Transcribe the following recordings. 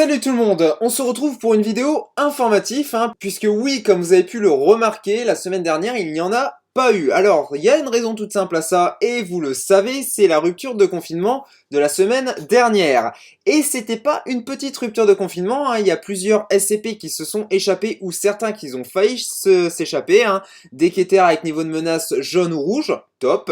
Salut tout le monde, on se retrouve pour une vidéo informative, puisque oui, comme vous avez pu le remarquer, la semaine dernière, il n'y en a pas eu. Alors, il y a une raison toute simple à ça, et vous le savez, c'est la rupture de confinement de la semaine dernière. Et c'était pas une petite rupture de confinement, il y a plusieurs SCP qui se sont échappés, ou certains qui ont failli s'échapper, des quêteurs avec niveau de menace jaune ou rouge, top.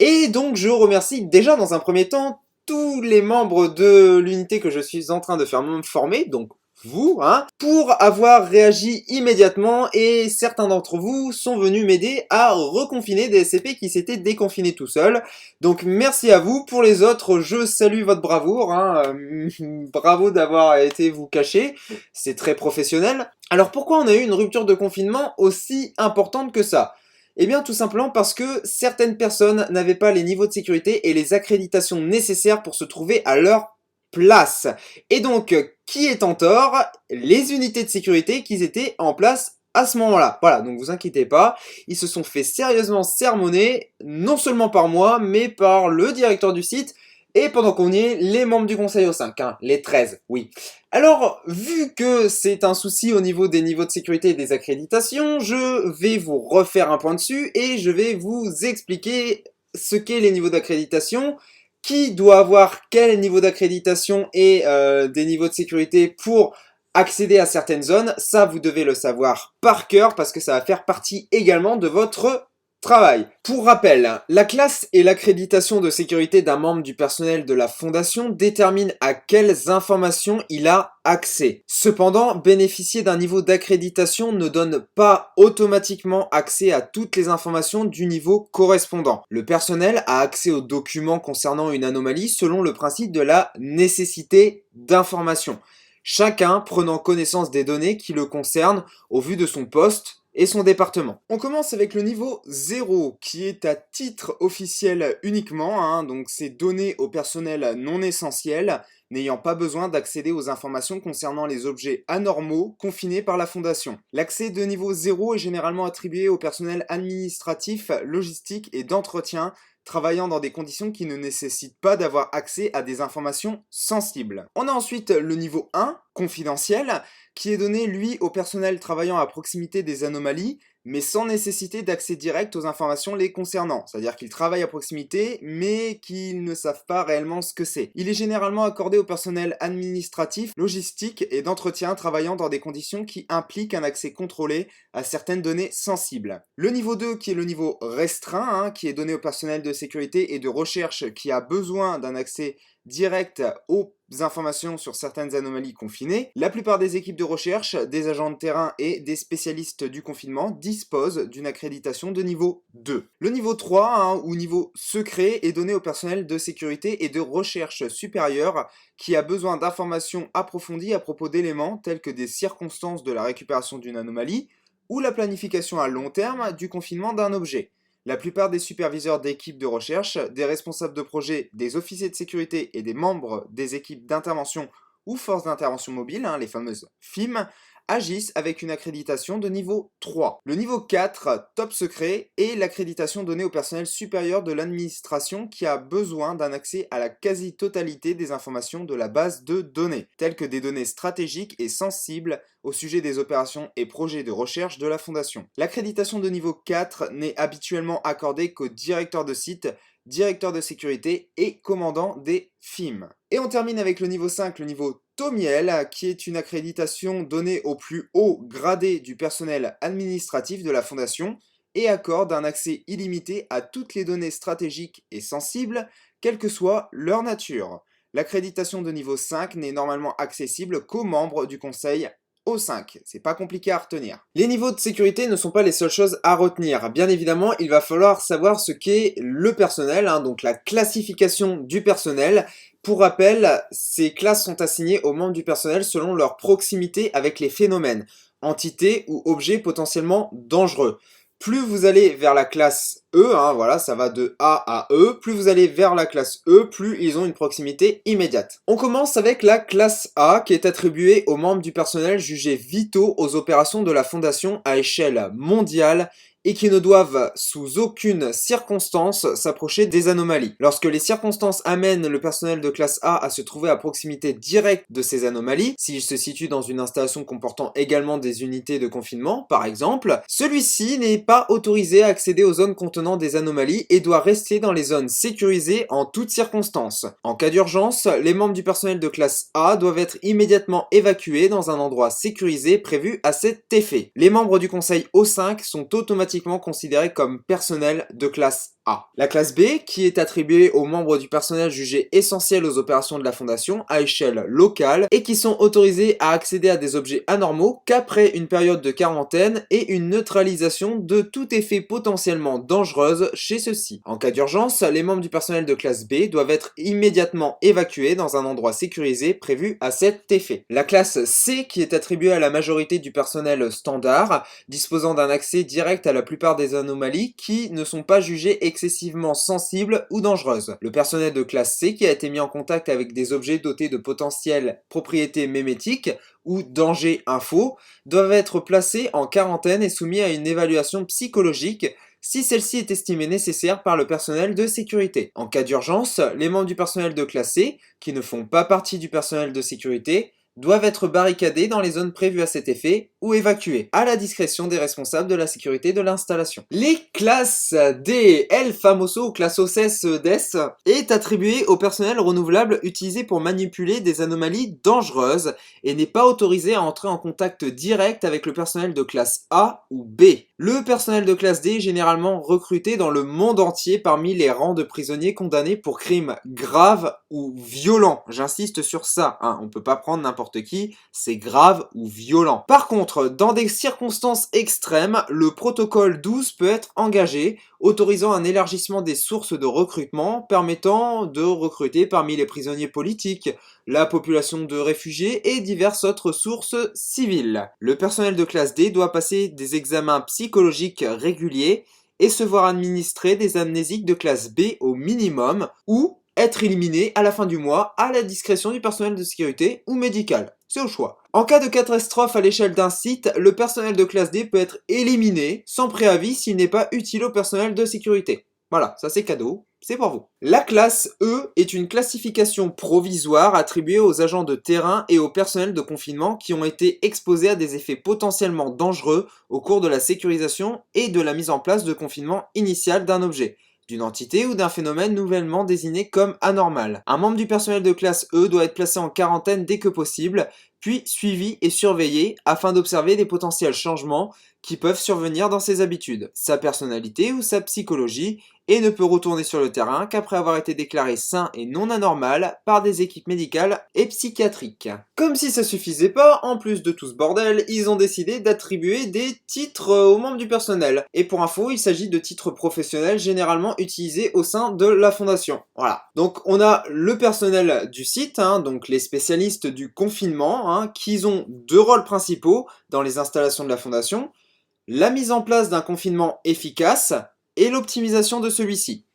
Et donc, je remercie déjà dans un premier temps tous les membres de l'unité que je suis en train de faire former, donc vous, pour avoir réagi immédiatement, et certains d'entre vous sont venus m'aider à reconfiner des SCP qui s'étaient déconfinés tout seuls. Donc merci à vous. Pour les autres, je salue votre bravoure, bravo d'avoir été vous cacher, c'est très professionnel. Alors pourquoi on a eu une rupture de confinement aussi importante que ça ? Eh bien tout simplement parce que certaines personnes n'avaient pas les niveaux de sécurité et les accréditations nécessaires pour se trouver à leur place. Et donc, qui est en tort? Les unités de sécurité qui étaient en place à ce moment-là. Voilà, donc vous inquiétez pas, ils se sont fait sérieusement sermonner, non seulement par moi, mais par le directeur du site, et pendant qu'on y est, les membres du conseil au 5, les 13, oui. Alors, vu que c'est un souci au niveau des niveaux de sécurité et des accréditations, je vais vous refaire un point dessus et je vais vous expliquer ce qu'est les niveaux d'accréditation, qui doit avoir quel niveau d'accréditation et des niveaux de sécurité pour accéder à certaines zones. Ça, vous devez le savoir par cœur parce que ça va faire partie également de votre travail. Pour rappel, la classe et l'accréditation de sécurité d'un membre du personnel de la fondation déterminent à quelles informations il a accès. Cependant, bénéficier d'un niveau d'accréditation ne donne pas automatiquement accès à toutes les informations du niveau correspondant. Le personnel a accès aux documents concernant une anomalie selon le principe de la nécessité d'information. Chacun prenant connaissance des données qui le concernent au vu de son poste et son département. On commence avec le niveau 0 qui est à titre officiel uniquement, donc c'est donné au personnel non essentiel n'ayant pas besoin d'accéder aux informations concernant les objets anormaux confinés par la fondation. L'accès de niveau 0 est généralement attribué au personnel administratif, logistique et d'entretien travaillant dans des conditions qui ne nécessitent pas d'avoir accès à des informations sensibles. On a ensuite le niveau 1, confidentiel, qui est donné, lui, au personnel travaillant à proximité des anomalies, mais sans nécessité d'accès direct aux informations les concernant. C'est-à-dire qu'ils travaillent à proximité, mais qu'ils ne savent pas réellement ce que c'est. Il est généralement accordé au personnel administratif, logistique et d'entretien travaillant dans des conditions qui impliquent un accès contrôlé à certaines données sensibles. Le niveau 2, qui est le niveau restreint, qui est donné au personnel de sécurité et de recherche qui a besoin d'un accès direct aux informations sur certaines anomalies confinées. La plupart des équipes de recherche, des agents de terrain et des spécialistes du confinement disposent d'une accréditation de niveau 2. Le niveau 3, ou niveau secret, est donné au personnel de sécurité et de recherche supérieure qui a besoin d'informations approfondies à propos d'éléments tels que des circonstances de la récupération d'une anomalie ou la planification à long terme du confinement d'un objet. La plupart des superviseurs d'équipes de recherche, des responsables de projet, des officiers de sécurité et des membres des équipes d'intervention ou forces d'intervention mobile, les fameuses FIM, agissent avec une accréditation de niveau 3. Le niveau 4, top secret, est l'accréditation donnée au personnel supérieur de l'administration qui a besoin d'un accès à la quasi-totalité des informations de la base de données, telles que des données stratégiques et sensibles au sujet des opérations et projets de recherche de la Fondation. L'accréditation de niveau 4 n'est habituellement accordée qu'au directeur de site, directeur de sécurité et commandant des FIM. Et on termine avec le niveau 5, le niveau Tomiel, qui est une accréditation donnée au plus haut gradé du personnel administratif de la Fondation et accorde un accès illimité à toutes les données stratégiques et sensibles, quelle que soit leur nature. L'accréditation de niveau 5 n'est normalement accessible qu'aux membres du conseil au 5, c'est pas compliqué à retenir. Les niveaux de sécurité ne sont pas les seules choses à retenir. Bien évidemment, il va falloir savoir ce qu'est le personnel, donc la classification du personnel. Pour rappel, ces classes sont assignées aux membres du personnel selon leur proximité avec les phénomènes, entités ou objets potentiellement dangereux. Plus vous allez vers la classe E, voilà, ça va de A à E, plus vous allez vers la classe E, plus ils ont une proximité immédiate. On commence avec la classe A qui est attribuée aux membres du personnel jugés vitaux aux opérations de la Fondation à échelle mondiale et qui ne doivent sous aucune circonstance s'approcher des anomalies. Lorsque les circonstances amènent le personnel de classe A à se trouver à proximité directe de ces anomalies, s'il se situe dans une installation comportant également des unités de confinement, par exemple, celui-ci n'est pas autorisé à accéder aux zones contenant des anomalies et doit rester dans les zones sécurisées en toutes circonstances. En cas d'urgence, les membres du personnel de classe A doivent être immédiatement évacués dans un endroit sécurisé prévu à cet effet. Les membres du conseil O5 sont automatiquement considérés comme personnel de classe A. La classe B, qui est attribuée aux membres du personnel jugé essentiel aux opérations de la Fondation à échelle locale et qui sont autorisés à accéder à des objets anormaux qu'après une période de quarantaine et une neutralisation de tout effet potentiellement dangereuse chez ceux-ci. En cas d'urgence, les membres du personnel de classe B doivent être immédiatement évacués dans un endroit sécurisé prévu à cet effet. La classe C, qui est attribuée à la majorité du personnel standard, disposant d'un accès direct à la plupart des anomalies qui ne sont pas jugées excessivement sensibles ou dangereuses. Le personnel de classe C qui a été mis en contact avec des objets dotés de potentielles propriétés mémétiques ou danger info doivent être placés en quarantaine et soumis à une évaluation psychologique si celle-ci est estimée nécessaire par le personnel de sécurité. En cas d'urgence, les membres du personnel de classe C, qui ne font pas partie du personnel de sécurité, doivent être barricadés dans les zones prévues à cet effet ou évacués, à la discrétion des responsables de la sécurité de l'installation. Les classes D, El Famoso Classos Des, est attribué au personnel renouvelable utilisé pour manipuler des anomalies dangereuses et n'est pas autorisé à entrer en contact direct avec le personnel de classe A ou B. Le personnel de classe D est généralement recruté dans le monde entier parmi les rangs de prisonniers condamnés pour crimes graves ou violents. J'insiste sur ça, hein, on peut pas prendre n'importe qui, c'est grave ou violent. Par contre, dans des circonstances extrêmes, le protocole 12 peut être engagé, autorisant un élargissement des sources de recrutement, permettant de recruter parmi les prisonniers politiques, la population de réfugiés et diverses autres sources civiles. Le personnel de classe D doit passer des examens psychologiques réguliers et se voir administrer des amnésiques de classe B au minimum ou être éliminé à la fin du mois à la discrétion du personnel de sécurité ou médical. C'est au choix. En cas de catastrophe à l'échelle d'un site, le personnel de classe D peut être éliminé sans préavis s'il n'est pas utile au personnel de sécurité. Voilà, ça c'est cadeau, c'est pour vous. La classe E est une classification provisoire attribuée aux agents de terrain et au personnel de confinement qui ont été exposés à des effets potentiellement dangereux au cours de la sécurisation et de la mise en place de confinement initial d'un objet, d'une entité ou d'un phénomène nouvellement désigné comme anormal. Un membre du personnel de classe E doit être placé en quarantaine dès que possible, puis suivi et surveillé afin d'observer des potentiels changements qui peuvent survenir dans ses habitudes, sa personnalité ou sa psychologie, et ne peut retourner sur le terrain qu'après avoir été déclaré sain et non anormal par des équipes médicales et psychiatriques. Comme si ça suffisait pas, en plus de tout ce bordel, ils ont décidé d'attribuer des titres aux membres du personnel. Et pour info, il s'agit de titres professionnels généralement utilisés au sein de la fondation. Voilà. Donc on a le personnel du site, donc les spécialistes du confinement, qui ont deux rôles principaux dans les installations de la fondation: la mise en place d'un confinement efficace et l'optimisation de celui-ci.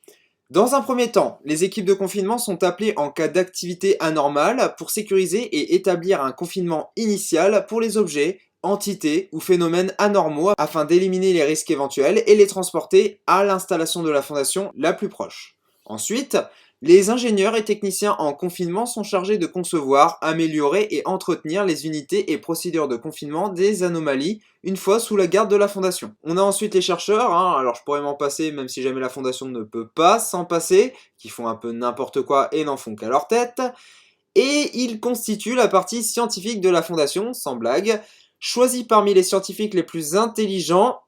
Dans un premier temps, les équipes de confinement sont appelées en cas d'activité anormale pour sécuriser et établir un confinement initial pour les objets, entités ou phénomènes anormaux afin d'éliminer les risques éventuels et les transporter à l'installation de la fondation la plus proche. Ensuite, les ingénieurs et techniciens en confinement sont chargés de concevoir, améliorer et entretenir les unités et procédures de confinement des anomalies une fois sous la garde de la fondation. On a ensuite les chercheurs, alors je pourrais m'en passer même si jamais la fondation ne peut pas s'en passer, qui font un peu n'importe quoi et n'en font qu'à leur tête, et ils constituent la partie scientifique de la fondation, sans blague, choisis parmi les scientifiques les plus intelligents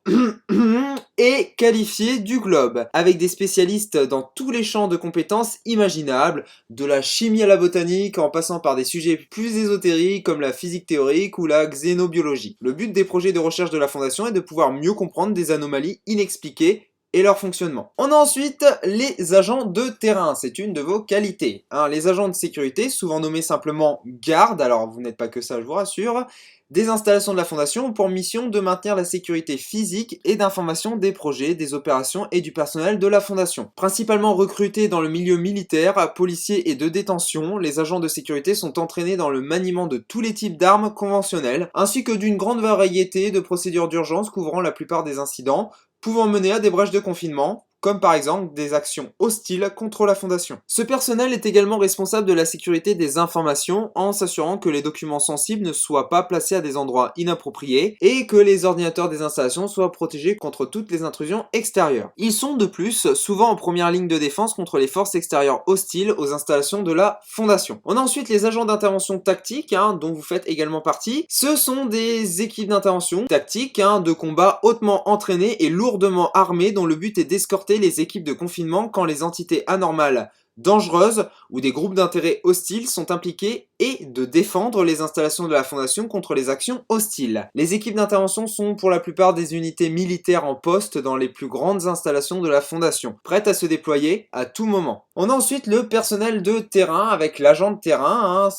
et qualifiés du globe, avec des spécialistes dans tous les champs de compétences imaginables, de la chimie à la botanique en passant par des sujets plus ésotériques comme la physique théorique ou la xénobiologie. Le but des projets de recherche de la Fondation est de pouvoir mieux comprendre des anomalies inexpliquées et leur fonctionnement. On a ensuite les agents de terrain, c'est une de vos qualités. Les agents de sécurité, souvent nommés simplement gardes, alors vous n'êtes pas que ça, je vous rassure, des installations de la Fondation ont pour mission de maintenir la sécurité physique et d'information des projets, des opérations et du personnel de la Fondation. Principalement recrutés dans le milieu militaire, policier et de détention, les agents de sécurité sont entraînés dans le maniement de tous les types d'armes conventionnelles, ainsi que d'une grande variété de procédures d'urgence couvrant la plupart des incidents, pouvant mener à des brèches de confinement, comme par exemple des actions hostiles contre la Fondation. Ce personnel est également responsable de la sécurité des informations en s'assurant que les documents sensibles ne soient pas placés à des endroits inappropriés et que les ordinateurs des installations soient protégés contre toutes les intrusions extérieures. Ils sont de plus souvent en première ligne de défense contre les forces extérieures hostiles aux installations de la Fondation. On a ensuite les agents d'intervention tactique, dont vous faites également partie. Ce sont des équipes d'intervention tactique, de combat hautement entraînées et lourdement armées dont le but est d'escorter les équipes de confinement quand les entités anormales, dangereuses ou des groupes d'intérêt hostiles sont impliqués et de défendre les installations de la Fondation contre les actions hostiles. Les équipes d'intervention sont pour la plupart des unités militaires en poste dans les plus grandes installations de la Fondation, prêtes à se déployer à tout moment. On a ensuite le personnel de terrain avec l'agent de terrain,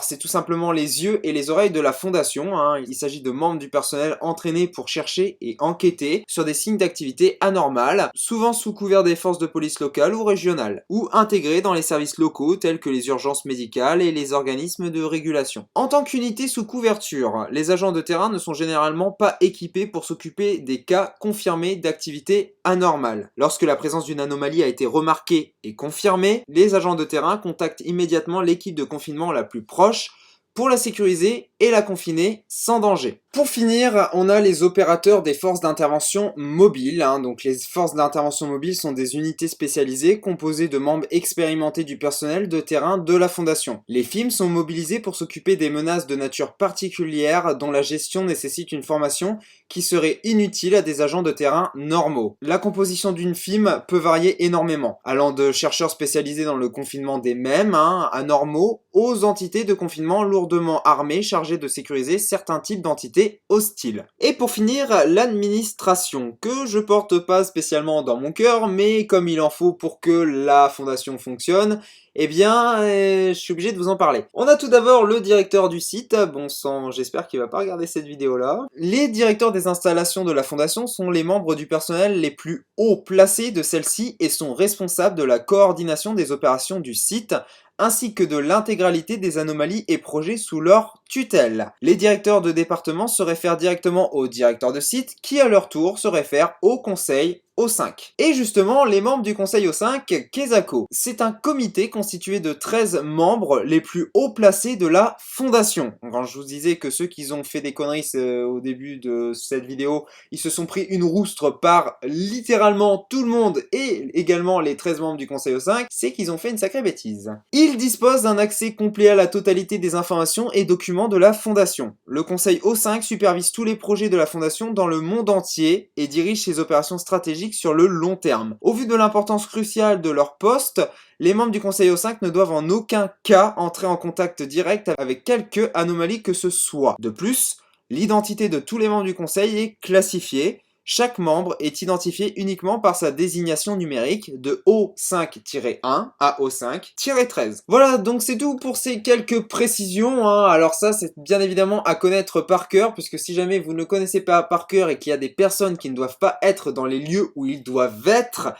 c'est tout simplement les yeux et les oreilles de la Fondation. Il s'agit de membres du personnel entraînés pour chercher et enquêter sur des signes d'activité anormales, souvent sous couvert des forces de police locales ou régionales, ou intégrés dans les services locaux tels que les urgences médicales et les organismes de régulation. En tant qu'unité sous couverture, les agents de terrain ne sont généralement pas équipés pour s'occuper des cas confirmés d'activité anormale. Lorsque la présence d'une anomalie a été remarquée et confirmée, les agents de terrain contactent immédiatement l'équipe de confinement la plus proche pour la sécuriser et la confiner sans danger. Pour finir, on a les opérateurs des forces d'intervention mobiles. Donc les forces d'intervention mobiles sont des unités spécialisées composées de membres expérimentés du personnel de terrain de la Fondation. Les FIM sont mobilisés pour s'occuper des menaces de nature particulière dont la gestion nécessite une formation qui serait inutile à des agents de terrain normaux. La composition d'une FIM peut varier énormément, allant de chercheurs spécialisés dans le confinement des mêmes, anormaux, aux entités de confinement lourdement armées chargées de sécuriser certains types d'entités hostiles. Et pour finir, l'administration, que je porte pas spécialement dans mon cœur, mais comme il en faut pour que la Fondation fonctionne, je suis obligé de vous en parler. On a tout d'abord le directeur du site, bon sang, j'espère qu'il va pas regarder cette vidéo-là. Les directeurs des installations de la Fondation sont les membres du personnel les plus haut placés de celle-ci et sont responsables de la coordination des opérations du site, ainsi que de l'intégralité des anomalies et projets sous leur tutelle. Les directeurs de département se réfèrent directement au directeur de site, qui à leur tour se réfère au conseil O5. Et justement, les membres du conseil O5, Kesako, c'est un comité constitué de 13 membres les plus haut placés de la Fondation. Quand je vous disais que ceux qui ont fait des conneries au début de cette vidéo, ils se sont pris une roustre par littéralement tout le monde et également les 13 membres du conseil O5, c'est qu'ils ont fait une sacrée bêtise. Ils disposent d'un accès complet à la totalité des informations et documents de la Fondation. Le conseil O5 supervise tous les projets de la Fondation dans le monde entier et dirige ses opérations stratégiques sur le long terme. Au vu de l'importance cruciale de leur poste, les membres du conseil O5 ne doivent en aucun cas entrer en contact direct avec quelque anomalie que ce soit. De plus, l'identité de tous les membres du conseil est classifiée. Chaque membre est identifié uniquement par sa désignation numérique de O5-1 à O5-13. Voilà, donc c'est tout pour ces quelques précisions. Alors ça, c'est bien évidemment à connaître par cœur, puisque si jamais vous ne connaissez pas par cœur et qu'il y a des personnes qui ne doivent pas être dans les lieux où ils doivent être,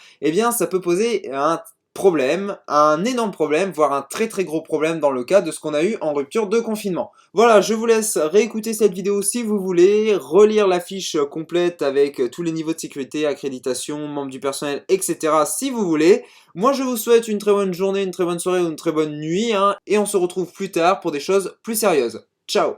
ça peut poser un énorme problème, voire un très très gros problème dans le cas de ce qu'on a eu en rupture de confinement. Voilà, je vous laisse réécouter cette vidéo si vous voulez, relire la fiche complète avec tous les niveaux de sécurité, accréditation, membres du personnel, etc. si vous voulez. Moi je vous souhaite une très bonne journée, une très bonne soirée ou une très bonne nuit, et on se retrouve plus tard pour des choses plus sérieuses. Ciao!